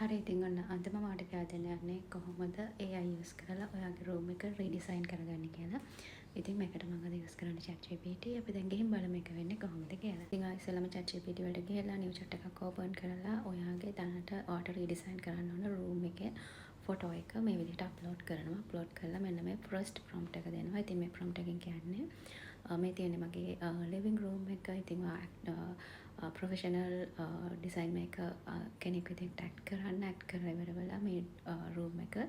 හරි ඉතින් ඔන්න අද මම ඔයාලට කියලා දෙන්න යන්නේ කොහොමද AI යූස් කරලා ඔයාගේ රූම් එක රීඩිසයින් කරගන්නේ කියලා. ඉතින් මේකට මම අද යූස් කරන්නේ ChatGPT. අපි දැන් ගිහින් බලමු මේක වෙන්නේ කොහොමද කියලා. ඉතින් ආයෙ ඉස්සෙල්ලාම ChatGPT වලට ගිහලා new chat එකක් open කරලා ඔයාගේ දැනට ඔයාට රීඩිසයින් කරන්න ඕන රූම් එකේ ෆොටෝ එක මේ විදිහට අප්ලෝඩ් කරනවා. අප්ලෝඩ් කරලා මෙන්න මේ first prompt එක දෙනවා. ඉතින් මේ prompt එකෙන් කියන්නේ මේ තියෙන්නේ මගේ ලිවිං රූම් එක. ඉතින් ප්‍රොෆෙෂනල් ඩිසයින් මේක කෙනෙක් විදිහට ඇඩ් කරන්න ඇඩ් කරලා ඉවර වෙලා මේ රූම් එක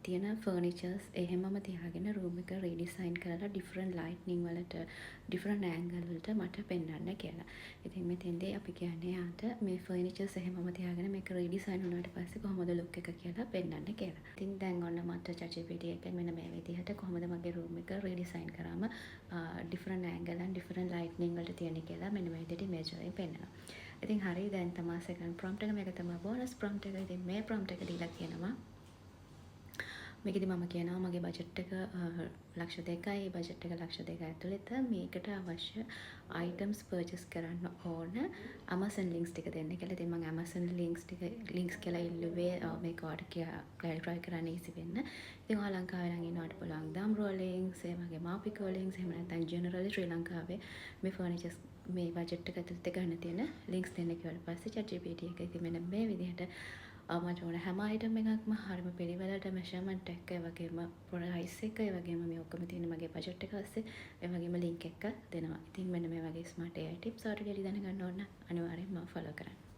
තියෙන ෆර්නිචර්ස් එහෙමම තියාගෙන රූම් එක රීඩිසයින් කරලා ඩිෆරන්ට් ලයිට්නින් වලට ඩිෆරන්ට් ඇන්ගල් වලට මට පෙන්වන්න කියලා. ඉතින් මෙතෙන්දී අපි කියන්නේ යාට මේ ෆර්නිචර්ස් එහෙමම තියාගෙන මේක රීඩිසයින් වුණාට පස්සේ කොහොමද ලුක් එක කියලා පෙන්වන්න කියලා. ඉතින් දැන් ඔන්න මට ChatGPT එකෙන් මෙන්න මේ විදිහට කොහොමද මගේ රූම් එක රීඩිසයින් කරාම different angle and different lightning වලට තියෙන කියලා මෙන්න මේ විදිහට ඉමේජ් වලින් පෙන්වනවා. ඉතින් හරි දැන් තමයි සෙකන්ඩ් ප්‍රොම්ප්ට් එක මේක තමයි බෝනස් ප්‍රොම්ප්ට් එක. ඉතින් මේ ප්‍රොම්ප්ට් එක දීලා කියනවා මේකෙදි මම කියනවා මගේ බජට් එක ලක්ෂ 2යි බජට් එක ලක්ෂ 2 ඇතුළත මේකට අවශ්‍ය අයිටම්ස් පර්චේස් කරන්න ඕන Amazon links ටික දෙන්න කියලා. ඉතින් මම Amazon links කියලා ඉල්ලුවේ මේක ඔයාලට ක්ලැරිෆයි කරන්න easy වෙන්න. ඉතින් ඔයා ලංකාවේ නම් ඉන්නවට පුළුවන් Damro links, ඒ වගේ Mapico links, එහෙම නැත්නම් generally ශ්‍රී ලංකාවේ මේ furnitures මේ බජට් එක ඇතුළත ගන්න තියෙන links දෙන්න කිව්වට පස්සේ ChatGPT එක ඉතින් මෙන්න මේ විදිහට මට ඕන හැම අයිටම් එකක්ම හරිම පිළිවෙලට මෙෂර්මන්ට් එක ඒ වගේම ප්‍රයිස් එක ඒ වගේම මේ ඔක්කොම තියෙන මගේ බජට් එක ඇස්සේ ඒ වගේම ලින්ක් එක දෙනවා. ඉතින් මෙන්න මේ වගේ ස්මාර්ට් AI ටිප්ස් ඔයාලට දැනගන්න ඕන අනිවාර්යෙන්ම ෆලෝ කරන්න.